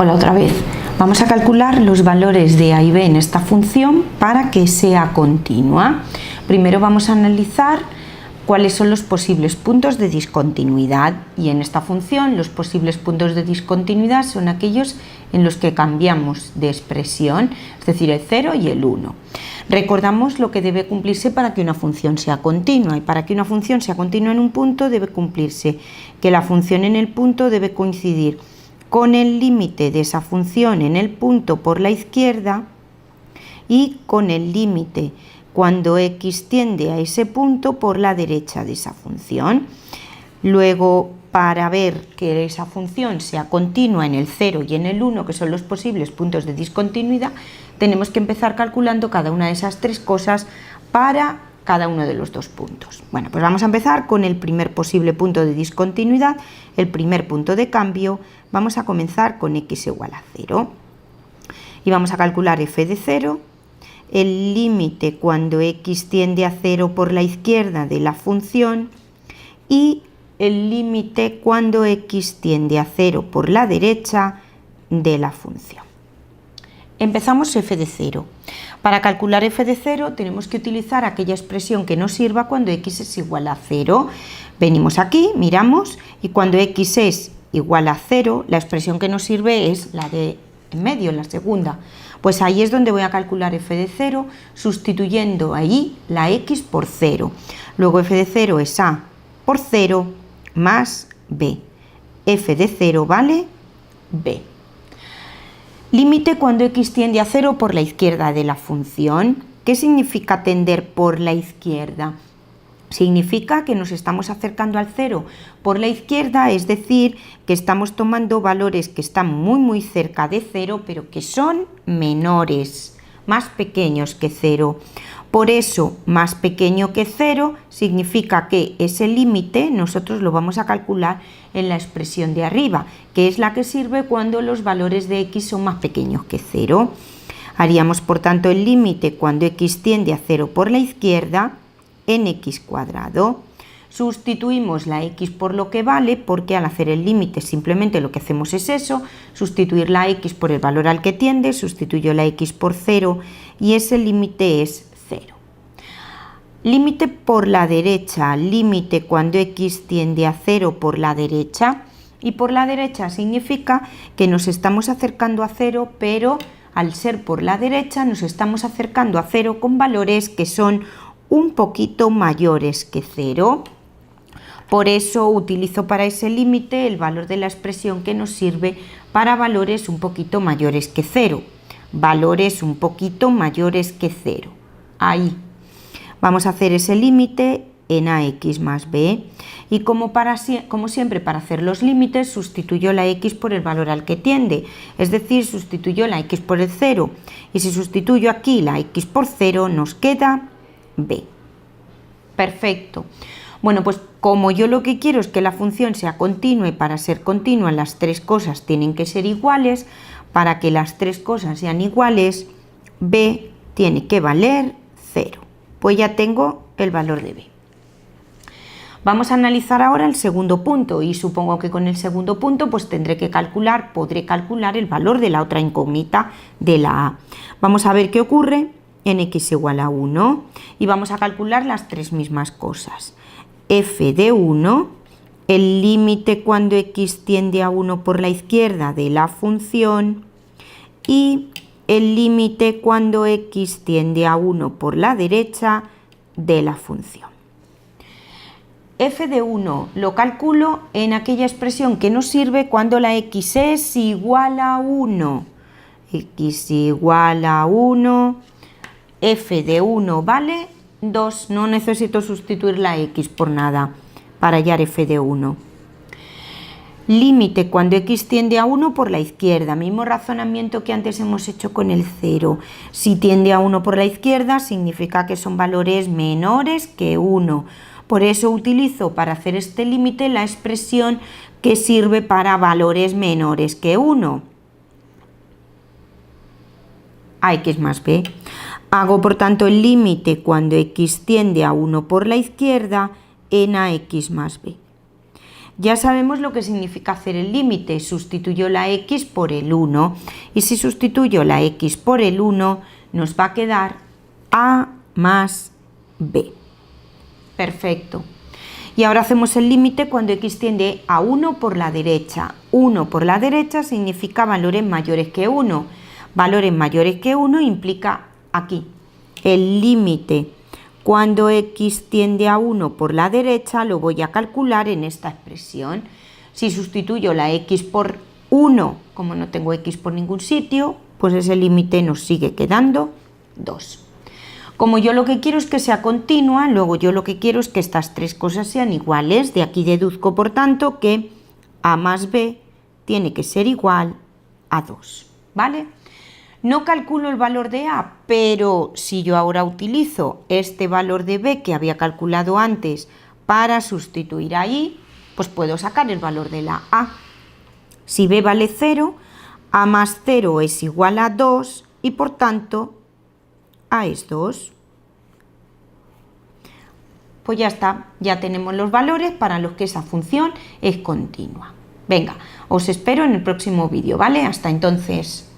Hola otra vez. Vamos a calcular los valores de a y b en esta función para que sea continua. Primero vamos a analizar cuáles son los posibles puntos de discontinuidad, y en esta función los posibles puntos de discontinuidad son aquellos en los que cambiamos de expresión, es decir, el 0 y el 1. Recordamos lo que debe cumplirse para que una función sea continua, y para que una función sea continua en un punto debe cumplirse que la función en el punto debe coincidir con el límite de esa función en el punto por la izquierda y con el límite cuando x tiende a ese punto por la derecha de esa función. Luego, para ver que esa función sea continua en el 0 y en el 1, que son los posibles puntos de discontinuidad, tenemos que empezar calculando cada una de esas tres cosas para cada uno de los dos puntos. Bueno, pues vamos a empezar con el primer posible punto de discontinuidad, el primer punto de cambio. Vamos a comenzar con x igual a 0 y vamos a calcular f de 0, el límite cuando x tiende a 0 por la izquierda de la función y el límite cuando x tiende a 0 por la derecha de la función. Empezamos f de 0. Para calcular f de 0 tenemos que utilizar aquella expresión que nos sirva cuando x es igual a 0. Venimos aquí, miramos, y cuando x es igual a 0, la expresión que nos sirve es la de en medio, la segunda. Pues ahí es donde voy a calcular f de 0, sustituyendo ahí la x por 0. Luego f de 0 es a por 0 más b. f de 0 vale b. Límite cuando x tiende a 0 por la izquierda de la función. ¿Qué significa tender por la izquierda? Significa que nos estamos acercando al 0 por la izquierda, es decir, que estamos tomando valores que están muy cerca de 0, pero que son menores, más pequeños que 0. Por eso, más pequeño que 0 significa que ese límite nosotros lo vamos a calcular en la expresión de arriba, que es la que sirve cuando los valores de x son más pequeños que 0. Haríamos, por tanto, el límite cuando x tiende a 0 por la izquierda en x cuadrado. Sustituimos la x por lo que vale, porque al hacer el límite simplemente lo que hacemos es eso, sustituir la x por el valor al que tiende, sustituyo la x por 0 y ese límite es 0. Límite por la derecha, límite cuando x tiende a 0 por la derecha, y por la derecha significa que nos estamos acercando a 0, pero al ser por la derecha nos estamos acercando a 0 con valores que son un poquito mayores que 0. Por eso utilizo para ese límite el valor de la expresión que nos sirve para valores un poquito mayores que 0. Valores un poquito mayores que 0. Ahí. Vamos a hacer ese límite en ax más b. Y como siempre para hacer los límites, sustituyo la x por el valor al que tiende. Es decir, sustituyo la x por el 0. Y si sustituyo aquí la x por 0, nos queda b. Perfecto. Bueno, pues como yo lo que quiero es que la función sea continua, y para ser continua las tres cosas tienen que ser iguales, para que las tres cosas sean iguales, b tiene que valer 0. Pues ya tengo el valor de b. Vamos a analizar ahora el segundo punto, y supongo que con el segundo punto pues podré calcular el valor de la otra incógnita de la a. Vamos a ver qué ocurre en x igual a 1 y vamos a calcular las tres mismas cosas. f de 1, el límite cuando x tiende a 1 por la izquierda de la función y el límite cuando x tiende a 1 por la derecha de la función. f de 1 lo calculo en aquella expresión que nos sirve cuando la x es igual a 1. x igual a 1, f de 1 vale 2, no necesito sustituir la x por nada para hallar f de 1. Límite cuando x tiende a 1 por la izquierda, mismo razonamiento que antes hemos hecho con el 0. Si tiende a 1 por la izquierda significa que son valores menores que 1. Por eso utilizo para hacer este límite la expresión que sirve para valores menores que 1. Ax más b. Hago por tanto el límite cuando x tiende a 1 por la izquierda en ax más b. Ya sabemos lo que significa hacer el límite, sustituyo la x por el 1 y si sustituyo la x por el 1 nos va a quedar a más b. Perfecto. Y ahora hacemos el límite cuando x tiende a 1 por la derecha. 1 por la derecha significa valores mayores que 1. Valores mayores que 1 implica aquí el límite. Cuando x tiende a 1 por la derecha lo voy a calcular en esta expresión. Si sustituyo la x por 1, como no tengo x por ningún sitio, pues ese límite nos sigue quedando 2. Como yo lo que quiero es que sea continua, luego yo lo que quiero es que estas tres cosas sean iguales. De aquí deduzco, por tanto, que a más b tiene que ser igual a 2, ¿vale? No calculo el valor de a, pero si yo ahora utilizo este valor de b que había calculado antes para sustituir ahí, pues puedo sacar el valor de la a. Si b vale 0, a más 0 es igual a 2 y por tanto a es 2. Pues ya está, ya tenemos los valores para los que esa función es continua. Venga, os espero en el próximo vídeo, ¿vale? Hasta entonces.